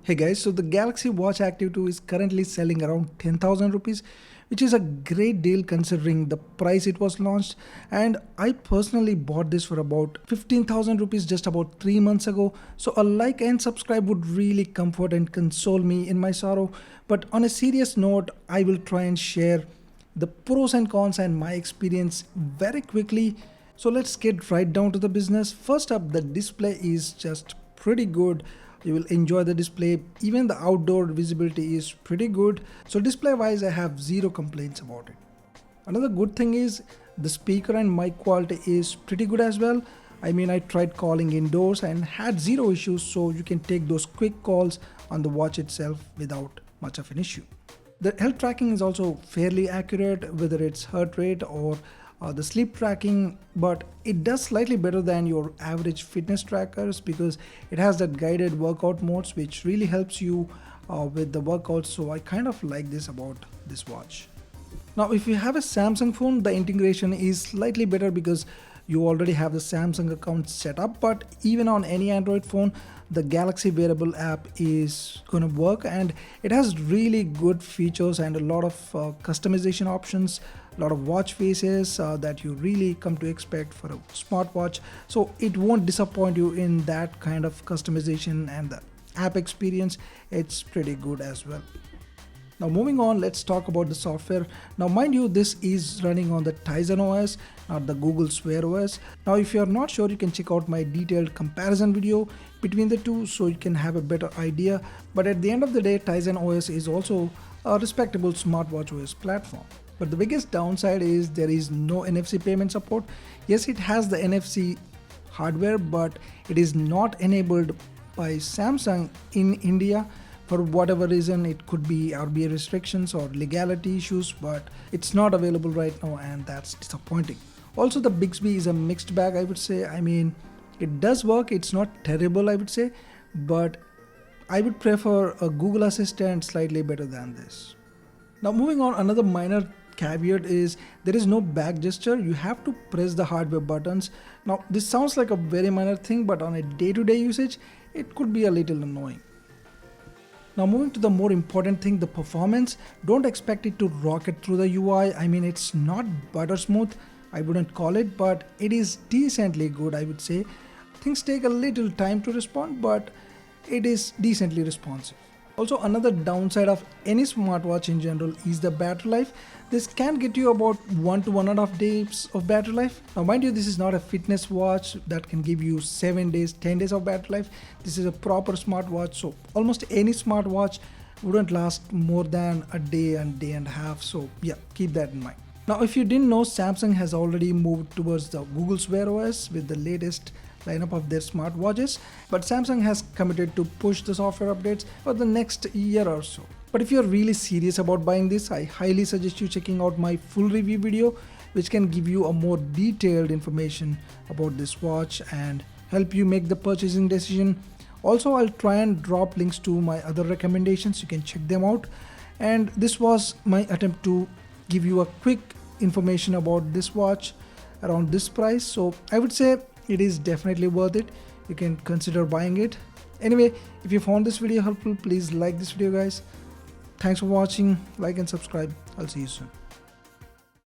Hey guys, so the Galaxy Watch Active 2 is currently selling around 10,000 rupees, which is a great deal considering the price it was launched. And I personally bought this for about 15,000 rupees just about 3 months ago. So a like and subscribe would really comfort and console me in my sorrow. But on a serious note, I will try and share the pros and cons and my experience very quickly. So let's get right down to the business. First up, the display is just pretty good. You will enjoy the display. Even the outdoor visibility is pretty good. So display wise, I have zero complaints about it. Another good thing is the speaker and mic quality is pretty good as well. I mean, I tried calling indoors and had zero issues, so you can take those quick calls on the watch itself without much of an issue. The health tracking is also fairly accurate, whether it's heart rate or the sleep tracking, but it does slightly better than your average fitness trackers because it has that guided workout modes which really helps you with the workouts. So I kind of like this about this watch. Now if you have a Samsung phone, the integration is slightly better because you already have the Samsung account set up, but even on any Android phone, the Galaxy wearable app is going to work, and it has really good features and a lot of customization options, a lot of watch faces that you really come to expect for a smartwatch. So it won't disappoint you in that kind of customization, and the app experience, it's pretty good as well. Now moving on, let's talk about the software. Now mind you, this is running on the Tizen OS, not the Google's Wear OS. Now if you're not sure, you can check out my detailed comparison video between the two so you can have a better idea. But at the end of the day, Tizen OS is also a respectable smartwatch OS platform. But the biggest downside is there is no NFC payment support. Yes, it has the NFC hardware, but it is not enabled by Samsung in India. For whatever reason, it could be RBI restrictions or legality issues, but it's not available right now, and that's disappointing. Also, the Bixby is a mixed bag, I would say. I mean, it does work, it's not terrible, I would say, but I would prefer a Google Assistant slightly better than this. Now moving on, another minor caveat is there is no back gesture. You have to press the hardware buttons. Now this sounds like a very minor thing, but on a day-to-day usage, it could be a little annoying. Now moving to the more important thing, the performance. Don't expect it to rocket through the UI. I mean, it's not butter smooth, I wouldn't call it, but it is decently good, I would say. Things take a little time to respond, but it is decently responsive. Also, another downside of any smartwatch in general is the battery life. This can get you about 1 to 1.5 days of battery life. Now mind you, this is not a fitness watch that can give you 7 days, 10 days of battery life. This is a proper smartwatch, so almost any smartwatch wouldn't last more than a day and a half. So yeah, keep that in mind. Now if you didn't know, Samsung has already moved towards the Google's Wear OS with the latest lineup of their smartwatches, but Samsung has committed to push the software updates for the next year or so. But if you're really serious about buying this, I highly suggest you checking out my full review video, which can give you a more detailed information about this watch and help you make the purchasing decision. Also, I'll try and drop links to my other recommendations, you can check them out. And this was my attempt to give you a quick information about this watch around this price. So I would say it is definitely worth it. You can consider buying it. Anyway, if you found this video helpful, please like this video, guys. Thanks for watching. Like and subscribe. I'll see you soon.